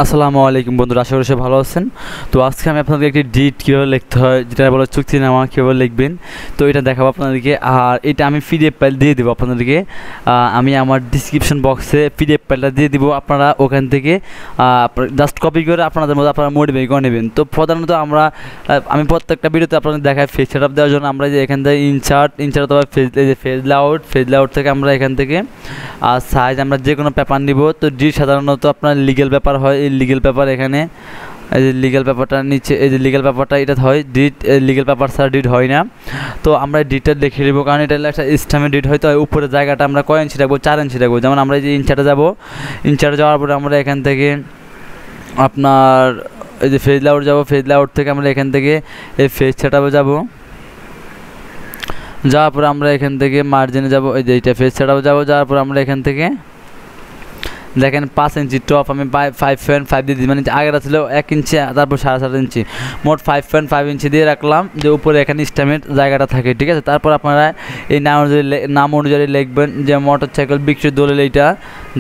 আসসালামু আলাইকুম বন্ধুরা, আশা করি সবাই ভালো আছেন। তো আজকে আমি আপনাদেরকে একটি ডিট কীভাবে লিখতে হয়, যেটা বলে চুক্তিনামা কীভাবে লিখবেন, তো এটা দেখাবো আপনাদেরকে। আর এটা আমি পিডিএফ ফাইল দিয়ে দেবো আপনাদেরকে। আমি আমার ডিসক্রিপশন বক্সে পিডিএফ ফাইলটা দিয়ে দিব, আপনারা ওখান থেকে জাস্ট কপি করে আপনাদের মধ্যে আপনারা মডিফাই করে নেবেন। তো প্রধানত আমি প্রত্যেকটা ভিডিওতে আপনাদের দেখাই ফেজ সেট আপ দেওয়ার জন্য আমরা যে এখান থেকে ইনসার্ট অথবা ফেজ লাউট থেকে আমরা এখান থেকে সাইজ আমরা যে কোনো পেপার নিব। তো ডিট সাধারণত আপনার লিগ্যাল পেপার হয়, এই লিগ্যাল পেপার এখানে এই যে লিগ্যাল পেপারটা নিচে, এই যে লিগ্যাল পেপারটা এটা হয় ডিট, লিগ্যাল পেপার ছাড়া ডিট হয় না। তো আমরা ডিটটা দেখে নেব, কারণ এটা একটা স্ট্যাম্পের ডিট হয়। তো উপরে জায়গাটা আমরা কয় ইঞ্চি রাখবো, 4 ইঞ্চি রাখবো। যেমন আমরা এই যে ইঞ্চারে যাবো, ইঞ্চারে যাওয়ার পরে আমরা এখান থেকে আপনার এই যে ফেজ লাউট যাবো, ফেজ লাউট থেকে আমরা এখান থেকে এই ফেজ সেট আপে যাবো। যাওয়ার পরে আমরা এখান থেকে মার্জিনে যাবো, এই যে এইটা ফেজ সেট আপে যাবো। যাওয়ার পরে আমরা এখান থেকে দেখেন 5 ইঞ্চি টপ আমি 5.5 দিয়ে দিই, মানে আগেটা ছিল 1 ইঞ্চি, তারপর 7.5 ইঞ্চি, মোট 5.5 ইঞ্চি দিয়ে রাখলাম, যে উপরে এখানে স্ট্যাম্পের জায়গাটা থাকে, ঠিক আছে। তারপর আপনারা এই নাম অনুযায়ী লিখবেন, যে মোটরসাইকেল বিক্রির দলিল, এইটা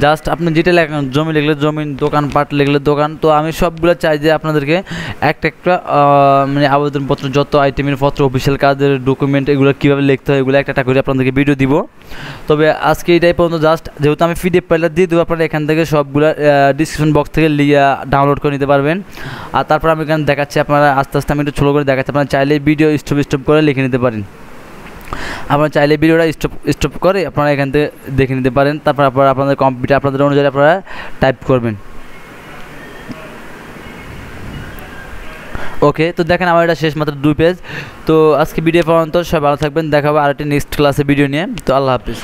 জাস্ট আপনি যেটা লেখেন, জমি লিখলে জমি, দোকানপাট লিখলে দোকান। তো আমি সবগুলো চাই যে আপনাদেরকে একটা মানে আবেদনপত্র, যত আইটেমের পত্র, অফিসিয়াল কাজের ডকুমেন্ট, এগুলো কীভাবে লিখতে হয় এগুলো একটা করে আপনাদেরকে ভিডিও দিব। তবে আজকে এইটাই পর্যন্ত, জাস্ট যেহেতু আমি পিডিএফ ফাইলটা দিয়ে দেবো, আপনারা এখান থেকে সবগুলো ডিসক্রিপশন বক্স থেকে ডাউনলোড করে নিতে পারবেন। আর তারপর আমি এখানে দেখাচ্ছি, আপনারা আস্তে আস্তে আমি একটু ছোটো করে দেখাচ্ছি, আপনারা চাইলে ভিডিও স্টপ করে লিখে নিতে পারেন। আপনারা চাইলে ভিডিওটা স্টপ করে আপনারা এখান থেকে দেখে নিতে পারেন। তারপর আপনাদের কম্পিউটার আপনাদের অনুযায়ী আপনারা টাইপ করবেন। ওকে, তো দেখেন আমার এটা শেষ মাত্র 2 পেজ। তো আজকে ভিডিও পর্যন্ত সবাই ভালো থাকবেন, দেখা হবে আরেকটি নেক্সট ক্লাসে ভিডিও নিয়ে। তো আল্লাহ হাফিজ।